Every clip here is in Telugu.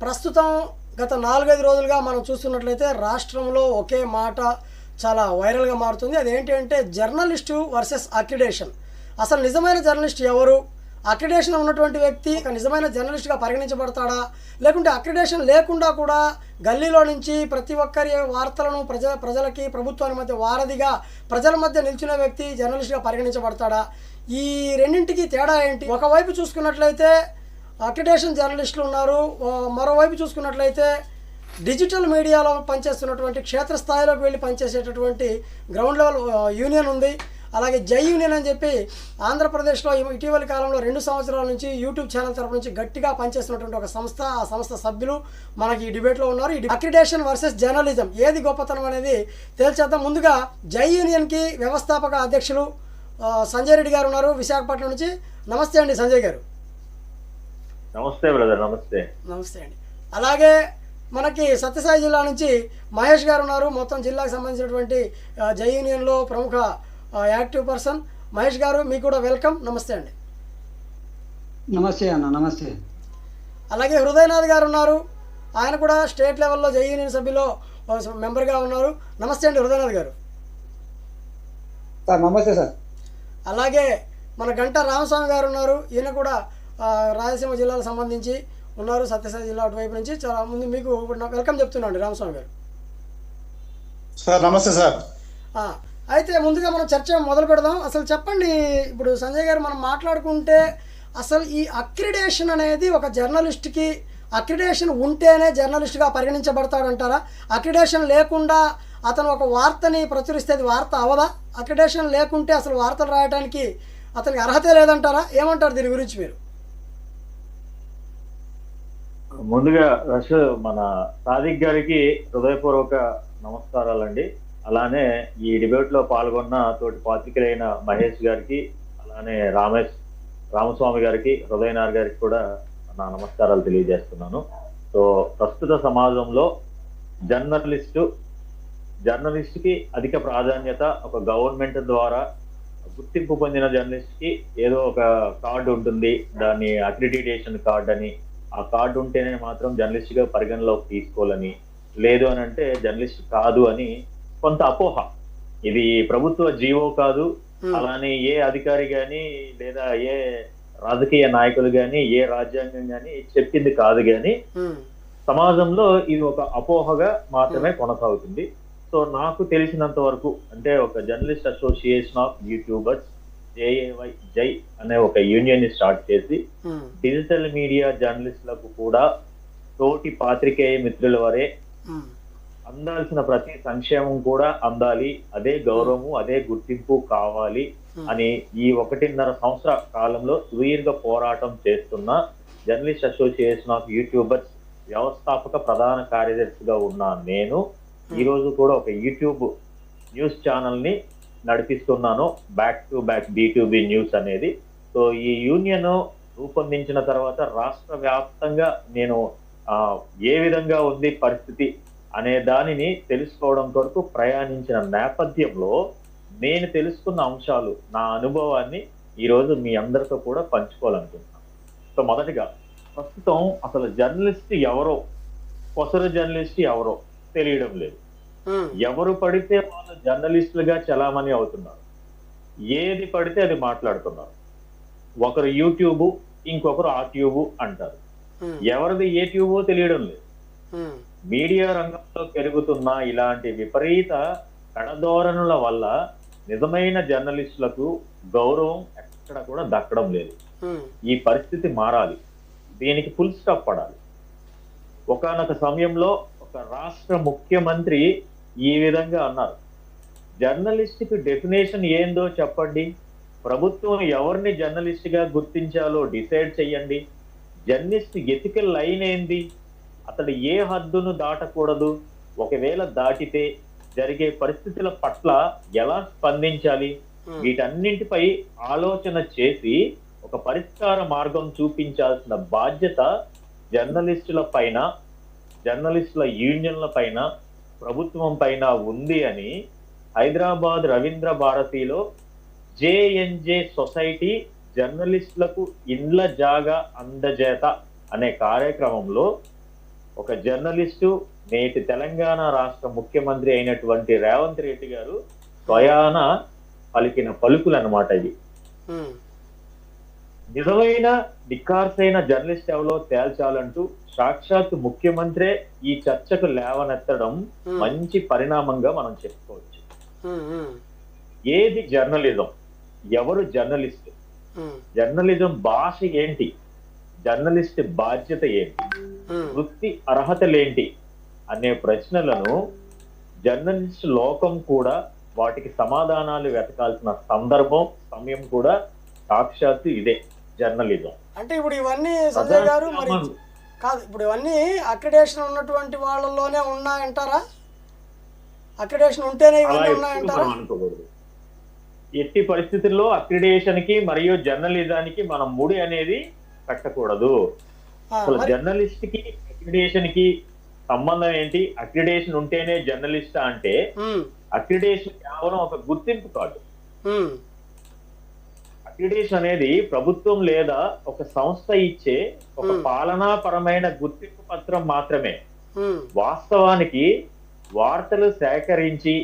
ప్రస్తుతం గత 4-5 రోజులుగా మనం చూస్తున్నట్లయితే రాష్ట్రంలో ఒకే మాట చాలా వైరల్గా మారుతుంది. అదేంటి అంటే జర్నలిస్టు వర్సెస్ అక్రిడేషన్. అసలు నిజమైన జర్నలిస్ట్ ఎవరు? అక్రిడేషన్ ఉన్నటువంటి వ్యక్తి ఒక నిజమైన జర్నలిస్ట్గా పరిగణించబడతాడా, లేకుంటే అక్రిడేషన్ లేకుండా కూడా గల్లీలో నుంచి ప్రతి ఒక్కరి వార్తలను ప్రజలకి ప్రభుత్వానికి మధ్య వారధిగా ప్రజల మధ్య నిల్చునే వ్యక్తి జర్నలిస్ట్గా పరిగణించబడతాడా? ఈ రెండింటికి తేడా ఏంటి? ఒకవైపు చూసుకున్నట్లయితే అక్రిడేషన్ జర్నలిస్టులు ఉన్నారు, మరోవైపు చూసుకున్నట్లయితే డిజిటల్ మీడియాలో పనిచేస్తున్నటువంటి క్షేత్రస్థాయిలోకి వెళ్ళి పనిచేసేటటువంటి గ్రౌండ్ లెవెల్ యూనియన్ ఉంది. అలాగే జై యూనియన్ అని చెప్పి ఆంధ్రప్రదేశ్లో ఇటీవలి కాలంలో 2 సంవత్సరాల నుంచి యూట్యూబ్ ఛానల్ తరపు నుంచి గట్టిగా పనిచేస్తున్నటువంటి ఒక సంస్థ, ఆ సంస్థ సభ్యులు మనకి ఈ డిబేట్లో ఉన్నారు. ఈ అక్రిడేషన్ వర్సెస్ జర్నలిజం ఏది గొప్పతనం అనేది తేల్చేద్దాం. ముందుగా జై యూనియన్కి వ్యవస్థాపక అధ్యక్షులు సంజయ్ రెడ్డి గారు ఉన్నారు విశాఖపట్నం నుంచి. నమస్తే అండి సంజయ్ గారు. నమస్తే బ్రదర్. నమస్తే. నమస్తే అండి. అలాగే మనకి సత్యసాయి జిల్లా నుంచి మహేష్ గారు ఉన్నారు, మొత్తం జిల్లాకు సంబంధించినటువంటి జై యూనియన్లో ప్రముఖ యాక్టివ్ పర్సన్. మహేష్ గారు మీకు కూడా వెల్కమ్. నమస్తే అండి. నమస్తే అన్న. నమస్తే. అలాగే హృదయనాథ్ గారు ఉన్నారు, ఆయన కూడా స్టేట్ లెవెల్లో జై యూనియన్ సభ్యులో మెంబర్గా ఉన్నారు. నమస్తే అండి హృదయనాథ్ గారు. సార్ నమస్తే సార్. అలాగే మన గంటా రామస్వామి గారు ఉన్నారు, ఈయన కూడా రాయలసీమ జిల్లాకు సంబంధించి ఉన్నారు, సత్యసాయి జిల్లా అటువైపు నుంచి. చాలా ముందు మీకు వెల్కమ్ చెప్తున్నాను రామస్వామి గారు. సార్ నమస్తే సార్. అయితే ముందుగా మనం చర్చ మొదలు పెడదాం. అసలు చెప్పండి, ఇప్పుడు సంజయ్ గారు మనం మాట్లాడుకుంటే అసలు ఈ అక్రిడేషన్ అనేది ఒక జర్నలిస్ట్కి అక్రిడేషన్ ఉంటేనే జర్నలిస్ట్గా పరిగణించబడతాడంటారా? అక్రిడేషన్ లేకుండా అతను ఒక వార్తని ప్రచురిస్తే అది వార్త అవదా? అక్రిడేషన్ లేకుంటే అసలు వార్తలు రాయడానికి అతనికి అర్హత లేదంటారా? ఏమంటారు దీని గురించి మీరు? ముందుగా మన సాదిక్ గారికి హృదయపూర్వక నమస్కారాలండి. అలానే ఈ డిబేట్ లో పాల్గొన్న తోటి పాత్రికులైన మహేష్ గారికి, అలానే రామస్వామి గారికి, హృదయనాథ్ గారికి కూడా నా నమస్కారాలు తెలియజేస్తున్నాను. సో ప్రస్తుత సమాజంలో జర్నలిస్ట్కి అధిక ప్రాధాన్యత. ఒక గవర్నమెంట్ ద్వారా గుర్తింపు పొందిన జర్నలిస్ట్కి ఏదో ఒక కార్డు ఉంటుంది, దాన్ని అక్రిడిటేషన్ కార్డు అని. ఆ కార్డు ఉంటేనే మాత్రం జర్నలిస్ట్గా పరిగణలోకి తీసుకోవాలని, లేదు అని అంటే జర్నలిస్ట్ కాదు అని కొంత అపోహ. ఇది ప్రభుత్వ జీవో కాదు, అలానే ఏ అధికారి గాని లేదా ఏ రాజకీయ నాయకులు గాని ఏ రాజ్యాంగం గాని చెప్పింది కాదు గాని సమాజంలో ఇది ఒక అపోహగా మాత్రమే కొనసాగుతుంది. సో నాకు తెలిసినంత వరకు అంటే ఒక journalist association of YouTubers JAY జై అనే ఒక యూనియన్ ని స్టార్ట్ చేసి డిజిటల్ మీడియా జర్నలిస్టులకు కూడా తోటి పాత్రికేయ మిత్రుల వరే అందాల్సిన ప్రతి సంక్షేమం కూడా అందాలి, అదే గౌరవము అదే గుర్తింపు కావాలి అని ఈ 1.5 సంవత్సర కాలంలో సుదీర్ఘ పోరాటం చేస్తున్న జర్నలిస్ట్ అసోసియేషన్ ఆఫ్ యూట్యూబర్స్ వ్యవస్థాపక ప్రధాన కార్యదర్శిగా ఉన్న నేను ఈ రోజు కూడా ఒక యూట్యూబ్ న్యూస్ ఛానల్ ని నడిపిస్తున్నాను, back to back B2B news అనేది. సో ఈ యూనియన్ రూపొందించిన తర్వాత రాష్ట్ర వ్యాప్తంగా నేను ఏ విధంగా ఉంది పరిస్థితి అనే దానిని తెలుసుకోవడం కొరకు ప్రయాణించిన నేపథ్యంలో నేను తెలుసుకున్న అంశాలు, నా అనుభవాన్ని ఈరోజు మీ అందరితో కూడా పంచుకోవాలనుకుంటున్నాను. సో మొదటిగా ప్రస్తుతం అసలు జర్నలిస్ట్ ఎవరో, కొసరు జర్నలిస్ట్ ఎవరో తెలియడం లేదు. ఎవరు పడితే వాళ్ళు జర్నలిస్టులుగా చలామణి అవుతున్నారు, ఏది పడితే అది మాట్లాడుతున్నారు. ఒకరు యూట్యూబ్, ఇంకొకరు ఆ ట్యూబ్ అంటారు. ఎవరిది ఏ ట్యూబో తెలియడం లేదు. మీడియా రంగంలో పెరుగుతున్న ఇలాంటి విపరీత కడధోరణుల వల్ల నిజమైన జర్నలిస్టులకు గౌరవం ఎక్కడ కూడా దక్కడం లేదు. ఈ పరిస్థితి మారాలి, దీనికి ఫుల్ స్టాప్ పడాలి. ఒకానొక సమయంలో ఒక రాష్ట్ర ముఖ్యమంత్రి ఈ విధంగా అన్నారు, జర్నలిస్ట్ కి డెఫినేషన్ ఏందో చెప్పండి, ప్రభుత్వం ఎవరిని జర్నలిస్ట్ గా గుర్తించాలో డిసైడ్ చెయ్యండి, జర్నలిస్ట్ ఎథికల్ లైన్ ఏంది, అతడు ఏ హద్దును దాటకూడదు, ఒకవేళ దాటితే జరిగే పరిస్థితుల పట్ల ఎలా స్పందించాలి, వీటన్నింటిపై ఆలోచన చేసి ఒక పరిష్కార మార్గం చూపించాల్సిన బాధ్యత జర్నలిస్టుల పైన, జర్నలిస్టుల యూనియన్ల పైన, ప్రభుత్వం పైన ఉంది అని హైదరాబాద్ రవీంద్ర భారతిలో JNJ సొసైటీ జర్నలిస్టులకు ఇండ్ల జాగా అందజేత అనే కార్యక్రమంలో ఒక జర్నలిస్టు నేటి తెలంగాణ రాష్ట్ర ముఖ్యమంత్రి అయినటువంటి రేవంత్ రెడ్డి గారు స్వయాన పలికిన పలుకులు అన్నమాట ఇవి. నిజమైన నిఖార్సైన జర్నలిస్ట్ ఎవరో తేల్చాలంటూ సాక్షాత్ ముఖ్యమంత్రే ఈ చర్చకు లేవనెత్తడం మంచి పరిణామంగా మనం చెప్పుకోవచ్చు. ఏది జర్నలిజం, ఎవరు జర్నలిస్ట్, జర్నలిజం భాష ఏంటి, జర్నలిస్ట్ బాధ్యత ఏంటి, వృత్తి అర్హతలేంటి అనే ప్రశ్నలను జర్నలిస్ట్ లోకం కూడా వాటికి సమాధానాలు వెతకాల్సిన సందర్భం, సమయం కూడా సాక్షాత్తు ఇదే జర్నలిజం. అంటే ఇప్పుడు ఇవన్నీ సంజయ్ గారు మరి కాదు, ఇప్పుడు ఇవన్నీ అక్రిడేషన్ ఉన్నటువంటి వాళ్ళలోనే ఉన్నాయంటారా? అక్రిడేషన్ ఉంటేనే ఇవన్నీ ఉన్నాయంటారా? అనుకోకూడదు. ఎట్టి పరిస్థితుల్లో అక్రిడేషన్ కి మరియు జర్నలిజానికి మనం ముడి అనేది పెట్టకూడదు. అసలు జర్నలిస్ట్ కి అక్రిడేషన్ కి సంబంధం ఏంటి? అక్రిడేషన్ ఉంటేనే జర్నలిస్ట్ అంటే అక్రిడేషన్ కేవలం ఒక గుర్తింపు కాదు. అక్రిడేషన్ అనేది ప్రభుత్వం లేదా ఒక సంస్థ ఇచ్చే ఒక పాలనాపరమైన గుర్తింపు పత్రం మాత్రమే. వాస్తవానికి వార్తలు సేకరించి,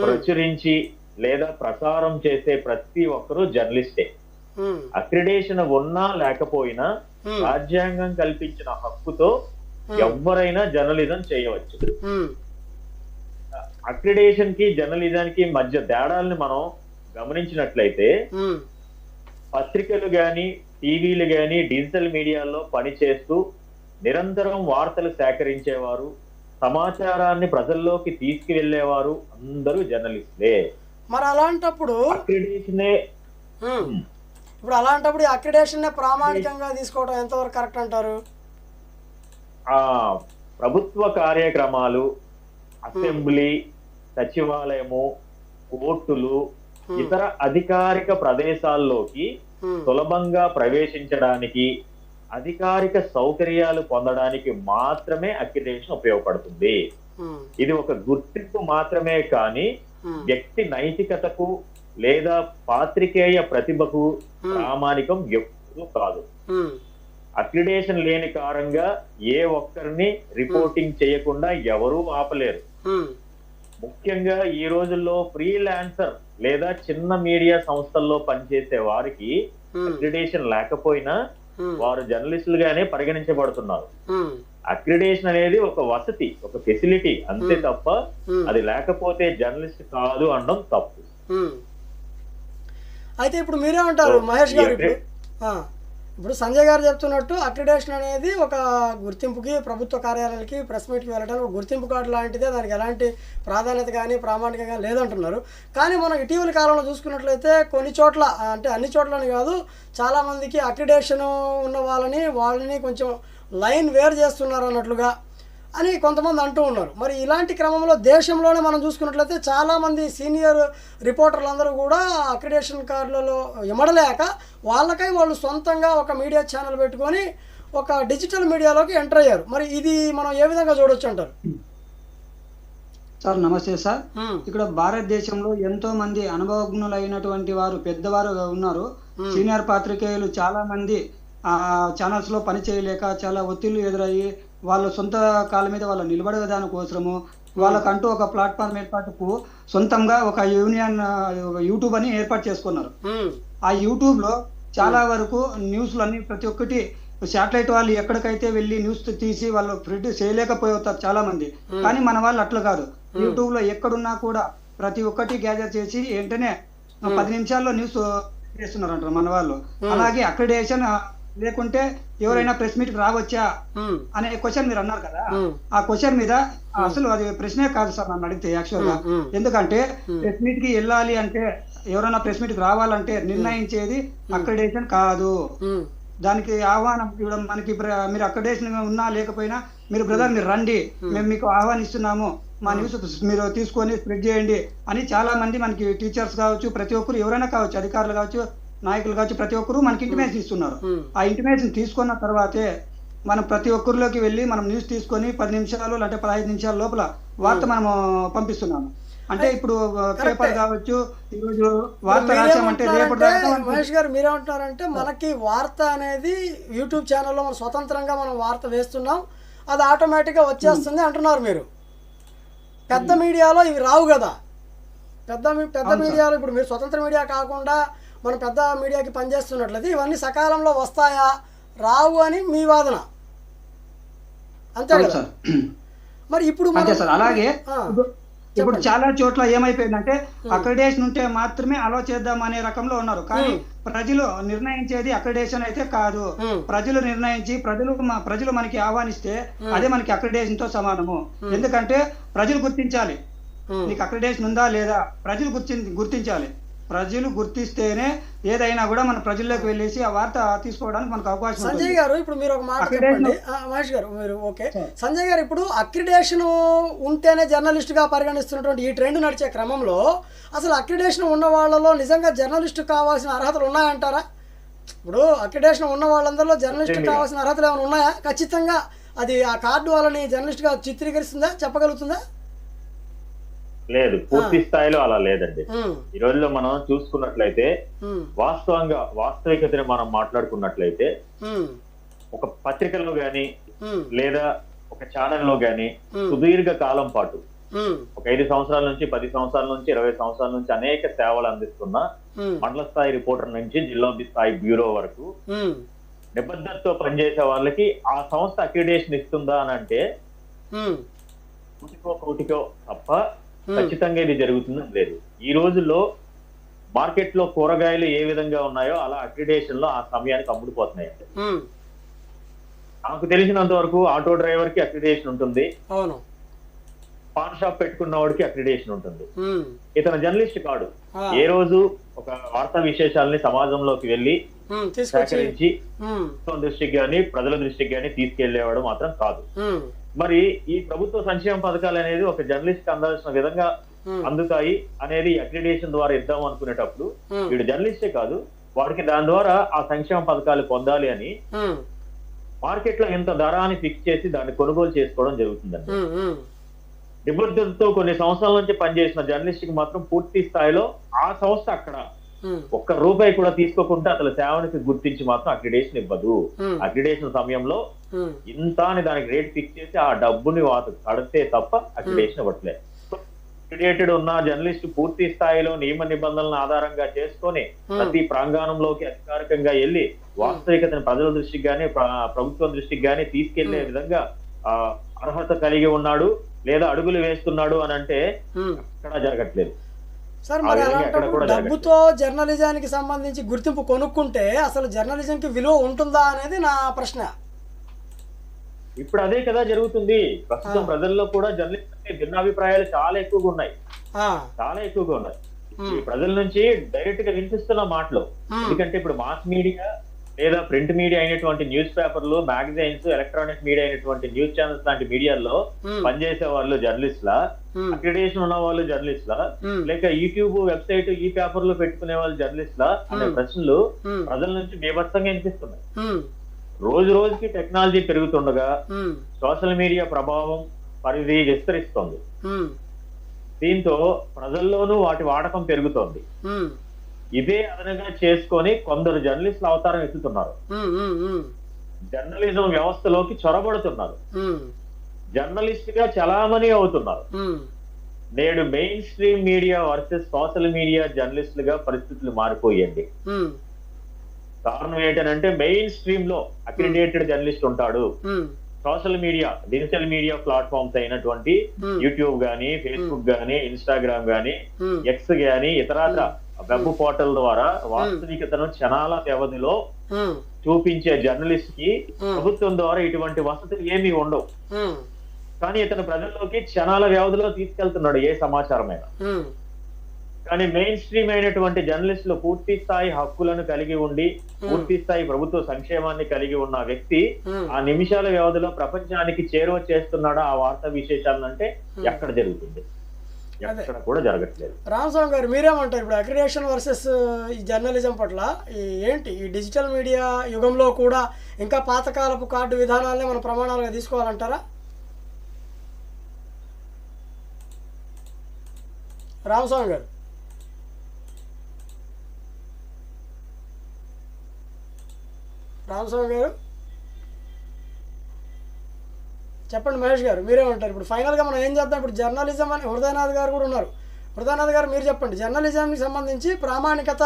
ప్రచురించి లేదా ప్రసారం చేసే ప్రతి ఒక్కరూ జర్నలిస్టే. అక్రిడేషన్ ఉన్నా లేకపోయినా రాజ్యాంగం కల్పించిన హక్కుతో ఎవరైనా జర్నలిజం చేయవచ్చు. అక్రిడేషన్ కి జర్నలిజానికి మధ్య తేడాలను మనం గమనించినట్లయితే పత్రికలు గాని, టీవీలు గాని, డిజిటల్ మీడియాలో పనిచేస్తూ నిరంతరం వార్తలు సేకరించేవారు, సమాచారాన్ని ప్రజల్లోకి తీసుకువెళ్లేవారు అందరూ జర్నలిస్టులే. మరి అలాంటప్పుడు అక్రిడేషనే అక్రిడేషన్ ప్రామాణికంగా తీసుకోవడం ఎంతవరకు కరెక్ట్ అంటారు? ఆ ప్రభుత్వ కార్యక్రమాలు, అసెంబ్లీ, సచివాలయము, కోర్టులు, ఇతర అధికారిక ప్రదేశాల్లోకి సులభంగా ప్రవేశించడానికి, అధికారిక సౌకర్యాలు పొందడానికి మాత్రమే అక్రిడేషన్ ఉపయోగపడుతుంది. ఇది ఒక గుర్తింపు మాత్రమే కానీ వ్యక్తి నైతికతకు లేదా పాత్రికేయ ప్రతిభకు ప్రామాణికం ఎప్పుడూ కాదు. అక్రిడేషన్ లేని కారణంగా ఏ ఒక్కరిని రిపోర్టింగ్ చేయకుండా ఎవరూ ఆపలేరు. ముఖ్యంగా ఈ రోజుల్లో ఫ్రీలాన్సర్ లేదా చిన్న మీడియా సంస్థల్లో పనిచేసే వారికి అక్రిడేషన్ లేకపోయినా వారు జర్నలిస్టులుగానే పరిగణించబడుతున్నారు. అక్రిడేషన్ అనేది ఒక వసతి, ఒక ఫెసిలిటీ అంతే తప్ప అది లేకపోతే జర్నలిస్ట్ కాదు అనడం తప్పు. అయితే ఇప్పుడు మీరేమంటారు మహేష్ గారు? ఇప్పుడు సంజయ్ గారు చెప్తున్నట్టు అక్రిడేషన్ అనేది ఒక గుర్తింపుకి, ప్రభుత్వ కార్యాలయాలకి, ప్రెస్ మీట్కి వెళ్ళడానికి ఒక గుర్తింపు కార్డు లాంటిదే, దానికి ఎలాంటి ప్రాధాన్యత కానీ ప్రామాణికత కానీ లేదంటున్నారు. కానీ మనం ఇటీవల కాలంలో చూసుకున్నట్లయితే కొన్ని చోట్ల, అంటే అన్ని చోట్లని కాదు, చాలామందికి అక్రిడేషన్ ఉన్న వాళ్ళని కొంచెం లైన్ వేరు చేస్తున్నారు అన్నట్లుగా అని కొంతమంది అంటూ ఉన్నారు. మరి ఇలాంటి క్రమంలో దేశంలోనే మనం చూసుకున్నట్లయితే చాలామంది సీనియర్ రిపోర్టర్లు అందరూ కూడా అక్రిడేషన్ కార్డులలో ఇమడలేక వాళ్ళు సొంతంగా ఒక మీడియా ఛానల్ పెట్టుకొని ఒక డిజిటల్ మీడియాలోకి ఎంటర్ అయ్యారు. మరి ఇది మనం ఏ విధంగా చూడొచ్చు అంటారు? సార్ నమస్తే సార్. ఇక్కడ భారతదేశంలో ఎంతో మంది అనుభవజ్ఞులైనటువంటి వారు, పెద్దవారు ఉన్నారు. సీనియర్ పాత్రికేయులు చాలా మంది ఛానల్స్ లో పని చేయలేక చాలా ఒత్తిళ్లు ఎదురయ్యి వాళ్ళ సొంత కాళ్ళ మీద వాళ్ళు నిలబడే దానికోసము వాళ్ళకంటూ ఒక ప్లాట్ఫామ్ ఏర్పాటుకు సొంతంగా ఒక యూట్యూబ్ అని ఏర్పాటు చేసుకున్నారు. ఆ యూట్యూబ్ లో చాలా వరకు న్యూస్లు అన్ని ప్రతి ఒక్కటి శాటిలైట్ వాళ్ళు ఎక్కడికైతే వెళ్ళి న్యూస్ తీసి వాళ్ళు ప్రింట్ చేయలేకపోతారు చాలా మంది. కానీ మన వాళ్ళు అట్లా కాదు, యూట్యూబ్ లో ఎక్కడున్నా కూడా ప్రతి ఒక్కటి గ్యాదర్ చేసి వెంటనే 10 నిమిషాల్లో న్యూస్ చేస్తున్నారు అంటారు మన వాళ్ళు. అలాగే అక్రిడేషన్ లేకుంటే ఎవరైనా ప్రెస్ మీట్ రావచ్చా అనే క్వశ్చన్ మీరు అన్నారు కదా, ఆ క్వశ్చన్ మీద అసలు అది ప్రశ్నే కాదు సార్ నన్ను అడిగితే యాక్చువల్ గా. ఎందుకంటే ప్రెస్ మీట్ కి వెళ్ళాలి అంటే, ఎవరైనా ప్రెస్ మీట్ కి రావాలంటే నిర్ణయించేది అక్రిడేషన్ కాదు. దానికి ఆహ్వానం ఇవ్వడం, మనకి మీరు అక్రిడేషన్ ఉన్నా లేకపోయినా మీరు బ్రదర్ మీరు రండి, మేము మీకు ఆహ్వానిస్తున్నాము, మా న్యూస్ మీరు తీసుకొని స్ప్రెడ్ చేయండి అని చాలా మంది మనకి టీచర్స్ కావచ్చు, ప్రతి ఒక్కరు ఎవరైనా కావచ్చు, అధికారులు కావచ్చు, నాయకులు కావచ్చు, ప్రతి ఒక్కరు మనకి ఇంటిమేషన్ ఇస్తున్నారు. ఆ ఇంటిమేషన్ తీసుకున్న తర్వాతే మనం ప్రతి ఒక్కరిలోకి వెళ్ళి మనం న్యూస్ తీసుకొని 10 నిమిషాలు అంటే 15 నిమిషాల లోపల వార్త మనము పంపిస్తున్నాము. అంటే ఇప్పుడు పేపర్ కావచ్చు, ఈరోజు వార్త రాసామంటే రేపటి మహేష్ గారు మీరేమంటున్నారంటే మనకి వార్త అనేది యూట్యూబ్ ఛానల్లో మనం స్వతంత్రంగా మనం వార్త వేస్తున్నాం, అది ఆటోమేటిక్గా వచ్చేస్తుంది అంటున్నారు మీరు. పెద్ద మీడియాలో ఇవి రావు కదా. పెద్ద మీడియాలో ఇప్పుడు మీరు స్వతంత్ర మీడియా కాకుండా మనం పెద్ద మీడియాకి పనిచేస్తున్నట్లయితే ఇవన్నీ సకాలంలో వస్తాయా రావు అని మీ వాదన, అంతే కదా? మరి ఇప్పుడు అలాగే ఇప్పుడు చాలా చోట్ల ఏమైపోయిందంటే అక్రిడేషన్ ఉంటే మాత్రమే అలో చేద్దాం అనే రకంలో ఉన్నారు. కానీ ప్రజలు నిర్ణయించేది అక్రిడేషన్ అయితే కాదు. ప్రజలు నిర్ణయించి ప్రజలు మనకి ఆహ్వానిస్తే అదే మనకి అక్రిడేషన్ తో సమానము. ఎందుకంటే ప్రజలు గుర్తించాలి నీకు అక్రిడేషన్ ఉందా లేదా, ప్రజలు గుర్తించాలి. ప్రజలు గుర్తిస్తేనే ఏదైనా కూడా మన ప్రజల్లోకి వెళ్ళేసి ఆ వార్త తీసుకోవడానికి మనకు అవకాశం. సంజయ్ గారు ఇప్పుడు మీరు ఒక మాట చెప్పండి. మహేష్ గారు మీరు ఓకే. సంజయ్ గారు ఇప్పుడు అక్రిడేషన్ ఉంటేనే జర్నలిస్ట్గా పరిగణిస్తున్నటువంటి ఈ ట్రెండ్ నడిచే క్రమంలో అసలు అక్రిడేషన్ ఉన్న వాళ్ళలో నిజంగా జర్నలిస్ట్ కావాల్సిన అర్హతలు ఉన్నాయంటారా? ఇప్పుడు అక్రిడేషన్ ఉన్న వాళ్ళందరిలో జర్నలిస్ట్ కావాల్సిన అర్హతలు ఏమైనా ఉన్నాయా? ఖచ్చితంగా అది ఆ కార్డు వాళ్ళని జర్నలిస్ట్గా చిత్రీకరిస్తుందా, చెప్పగలుగుతుందా? లేదు, పూర్తి స్థాయిలో అలా లేదండి. ఈ రోజుల్లో మనం చూసుకున్నట్లయితే వాస్తవికతని మనం మాట్లాడుకున్నట్లయితే ఒక పత్రికలో గాని లేదా ఒక ఛానల్లో గాని సుదీర్ఘ కాలం పాటు ఒక 5 సంవత్సరాల నుంచి 10 సంవత్సరాల నుంచి 20 సంవత్సరాల నుంచి అనేక సేవలు అందిస్తున్న మండల స్థాయి రిపోర్టర్ నుంచి జిల్లా స్థాయి బ్యూరో వరకు నిబద్ధతతో పనిచేసే వాళ్ళకి ఆ సంస్థ అక్రిడేషన్ ఇస్తుందా అని అంటే కోటికో తప్ప ఖచ్చితంగా ఇది జరుగుతుందని లేదు. ఈ రోజుల్లో మార్కెట్ లో కూరగాయలు ఏ విధంగా ఉన్నాయో అలా అక్రిడేషన్ లో ఆ సమయానికి అమ్ముడుపోతున్నాయి. నాకు తెలిసినంత వరకు ఆటో డ్రైవర్ కి అక్రిడేషన్ ఉంటుంది, పాన్ షాప్ పెట్టుకున్న వాడికి అక్రిడేషన్ ఉంటుంది. ఇతను జర్నలిస్ట్ కాడు. ఏ రోజు ఒక వార్తా విశేషాలని సమాజంలోకి వెళ్ళి సేకరించి దృష్టికి గాని ప్రజల దృష్టికి గాని తీసుకెళ్లేవాడు మాత్రం కాదు. మరి ఈ ప్రభుత్వ సంక్షేమ పథకాలు అనేది ఒక జర్నలిస్ట్ కి అందాల్సిన విధంగా అందుతాయి అనేది అక్రిడేషన్ ద్వారా ఇద్దాం అనుకునేటప్పుడు వీడు జర్నలిస్టే కాదు, వాడికి దాని ద్వారా ఆ సంక్షేమ పథకాలు పొందాలి అని మార్కెట్ లో ఎంత ధర అని ఫిక్స్ చేసి దాన్ని కొనుగోలు చేసుకోవడం జరుగుతుందండి. నిబద్ధతతో కొన్ని సంవత్సరాల నుంచి పనిచేసిన జర్నలిస్ట్ కి మాత్రం పూర్తి స్థాయిలో ఆ సంస్థ అక్కడ ₹1 కూడా తీసుకోకుండా అసలు సేవనికి గుర్తించి మాత్రం అక్రిడేషన్ ఇవ్వదు. అక్రిడేషన్ సమయంలో ఇంత అని దానికి రేట్ ఫిక్స్ చేసి ఆ డబ్బుని కడితే తప్ప అక్రిడేషన్ ఇవ్వట్లేదు. అక్రిడేటెడ్ ఉన్న జర్నలిస్ట్ పూర్తి స్థాయిలో నియమ నిబంధనలను ఆధారంగా చేసుకొని ప్రతి ప్రాంగణంలోకి అధికారికంగా వెళ్లి వాస్తవికతను ప్రజల దృష్టికి గానీ ప్రభుత్వం దృష్టికి గానీ తీసుకెళ్లే విధంగా అర్హత కలిగి ఉన్నాడు లేదా అడుగులు వేస్తున్నాడు అని అంటే అక్కడ జరగట్లేదు. సార్ మరి అలాంటప్పుడు డబ్బుతో జర్నలిజానికి సంబంధించి గుర్తింపు కొనుక్కుంటే అసలు జర్నలిజంకి విలువ ఉంటుందా అనేది నా ప్రశ్న. ఇప్పుడు అదే కదా జరుగుతుంది. ప్రస్తుతం ప్రజల్లో కూడా జర్నలిస్ట్ భిన్నాభిప్రాయాలు చాలా ఎక్కువగా ఉన్నాయి. ఈ ప్రజల నుంచి డైరెక్ట్ గా వినిపిస్తున్న మాటలు. ఎందుకంటే ఇప్పుడు మాస్ మీడియా లేదా ప్రింట్ మీడియా అయినటువంటి న్యూస్ పేపర్లు, మ్యాగజైన్స్, ఎలక్ట్రానిక్ మీడియా అయినటువంటి న్యూస్ ఛానల్స్ లాంటి మీడియాల్లో పనిచేసే వాళ్ళు జర్నలిస్ట్లా, అక్రిడేషన్ ఉన్న వాళ్ళు జర్నలిస్ట్లా, లేక యూట్యూబ్ వెబ్సైట్ ఈ పేపర్లు పెట్టుకునే వాళ్ళు జర్నలిస్ట్లా అనే ప్రశ్నలు ప్రజల నుంచి బీభత్సంగా వినిపిస్తున్నాయి. రోజు రోజుకి టెక్నాలజీ పెరుగుతుండగా సోషల్ మీడియా ప్రభావం పరిధి విస్తరిస్తోంది. దీంతో ప్రజల్లోనూ వాటి వాడకం పెరుగుతోంది. ఇదే అదనంగా చేసుకొని కొందరు జర్నలిస్టులు అవతారం ఎత్తుతున్నారు, జర్నలిజం వ్యవస్థలోకి చొరబడుతున్నారు, జర్నలిస్ట్ గా చలామణి అవుతున్నారు. నేడు mainstream media versus social media జర్నలిస్టులుగా పరిస్థితులు మారిపోయండి. కారణం ఏంటంటే మెయిన్ స్ట్రీమ్ లో అక్రిడేటెడ్ జర్నలిస్ట్ ఉంటాడు. Social media, digital media platforms అయినటువంటి యూట్యూబ్ గానీ, ఫేస్బుక్ గానీ, ఇన్స్టాగ్రామ్ గానీ, ఎక్స్ గానీ, ఇతరత్ర వెబ్ పోర్టల్ ద్వారా వాస్తవికతను క్షణాల వ్యవధిలో చూపించే జర్నలిస్ట్ కి ప్రభుత్వం ద్వారా ఇటువంటి వసతులు ఏమీ ఉండవు. కానీ ఇతను ప్రజల్లోకి క్షణాల వ్యవధిలో తీసుకెళ్తున్నాడు ఏ సమాచారమైనా. కానీ మెయిన్ స్ట్రీమ్ అయినటువంటి జర్నలిస్టులు పూర్తి స్థాయి హక్కులను కలిగి ఉండి పూర్తి స్థాయి ప్రభుత్వ సంక్షేమాన్ని కలిగి ఉన్న వ్యక్తి ఆ నిమిషాల వ్యవధిలో ప్రపంచానికి చేరువ చేస్తున్నాడా ఆ వార్తా విశేషాలను అంటే ఎక్కడ జరుగుతుంది? ఎక్కడ కూడా జరగట్లేదు. రామస్వామి గారు మీరేమంటారు? ఇప్పుడు అక్రిడేషన్ వర్సెస్ ఈ జర్నలిజం పట్ల ఏంటి ఈ డిజిటల్ మీడియా యుగంలో కూడా ఇంకా పాతకాలపు కార్డు విధానాలనే మనం ప్రమాణాలుగా తీసుకోవాలంటారా? రామస్వామి గారు రామస్వామి గారు చెప్పండి మహేష్ గారు, మీరేమంటారు? ఇప్పుడు ఫైనల్గా మనం ఏం చేద్దాం? ఇప్పుడు జర్నలిజం అని హృదయనాథ్ గారు కూడా ఉన్నారు. హృదయనాథ్ గారు మీరు చెప్పండి, జర్నలిజంకి సంబంధించి ప్రామాణికత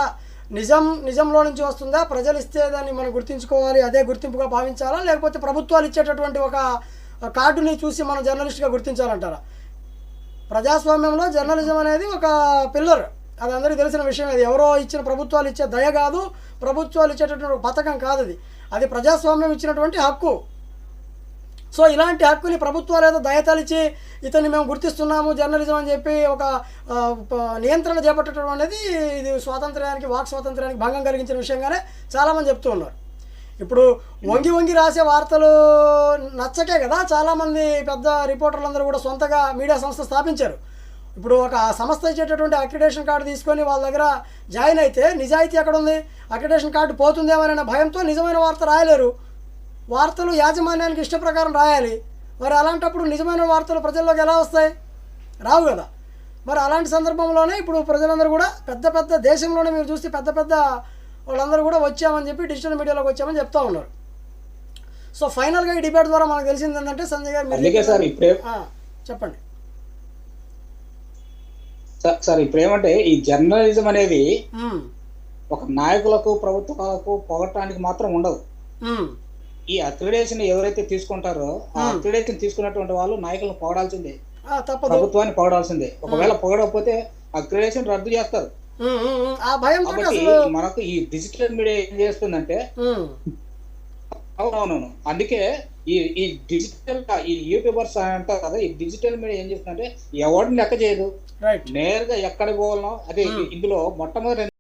నిజంలో నుంచి వస్తుందా? ప్రజలు ఇస్తే దాన్ని మనం గుర్తించుకోవాలి, అదే గుర్తింపుగా భావించాలా, లేకపోతే ప్రభుత్వాలు ఇచ్చేటటువంటి ఒక కార్డుని చూసి మనం జర్నలిస్ట్గా గుర్తించాలంటారా? ప్రజాస్వామ్యంలో జర్నలిజం అనేది ఒక పిల్లర్, అది అందరికీ తెలిసిన విషయం. అది ఎవరో ఇచ్చిన ప్రభుత్వాలు ఇచ్చే దయ కాదు, ప్రభుత్వాలు ఇచ్చేటటువంటి ఒక పథకం కాదు, అది ప్రజాస్వామ్యం ఇచ్చినటువంటి హక్కు. సో ఇలాంటి హక్కుని ప్రభుత్వాలు ఏదో దయతలిచి ఇతన్ని మేము గుర్తిస్తున్నాము జర్నలిజం అని చెప్పి ఒక నియంత్రణ చేపట్టడం అనేది ఇది స్వాతంత్ర్యానికి, వాక్ స్వాతంత్ర్యానికి భంగం కలిగించిన విషయంగానే చాలామంది చెప్తూ ఉన్నారు. ఇప్పుడు వంగి రాసే వార్తలు నచ్చకే కదా చాలామంది పెద్ద రిపోర్టర్లందరూ కూడా సొంతగా మీడియా సంస్థ స్థాపించారు. ఇప్పుడు ఒక సంస్థ ఇచ్చేటటువంటి అక్రిడేషన్ కార్డు తీసుకొని వాళ్ళ దగ్గర జాయిన్ అయితే నిజాయితీ ఎక్కడ ఉంది? అక్రిడేషన్ కార్డు పోతుందేమోననే భయంతో నిజమైన వార్త రాయలేరు. వార్తలు యాజమాన్యానికి ఇష్ట ప్రకారం రాయాలి. మరి అలాంటప్పుడు నిజమైన వార్తలు ప్రజల్లోకి ఎలా వస్తాయి? రావు కదా. మరి అలాంటి సందర్భంలోనే ఇప్పుడు ప్రజలందరూ కూడా పెద్ద దేశంలోనే మీరు చూస్తే పెద్ద వాళ్ళందరూ కూడా వచ్చామని చెప్పి డిజిటల్ మీడియాలోకి వచ్చామని చెప్తా ఉన్నారు. సో ఫైనల్గా ఈ డిబేట్ ద్వారా మనకు తెలిసింది ఏంటంటే సంజయ్ గారు చెప్పండి సార్. ఇప్పుడు ఏమంటే ఈ జర్నలిజం అనేది ఒక నాయకులకు, ప్రభుత్వాలకు పొగట్టడానికి మాత్రం ఉండదు. ఈ అక్రిడేషన్ ఎవరైతే తీసుకుంటారో ఆ అక్రిడేషన్ తీసుకున్నటువంటి వాళ్ళు నాయకులను పొగడాల్సిందే, ప్రభుత్వాన్ని పొగడాల్సిందే. ఒకవేళ పొగడకపోతే అక్రిడేషన్ రద్దు చేస్తారు. కాబట్టి మనకు ఈ డిజిటల్ మీడియా ఏం చేస్తుందంటే, అవునవును, అందుకే ఈ డిజిటల్ ఈ యూట్యూబర్స్ అంటారు కదా, ఈ డిజిటల్ మీడియా ఏం చేస్తుందంటే ఎవరిని లెక్క చేయదు, నేరుగా ఎక్కడికి పోవాలనో అదే. ఇందులో మొట్టమొదటి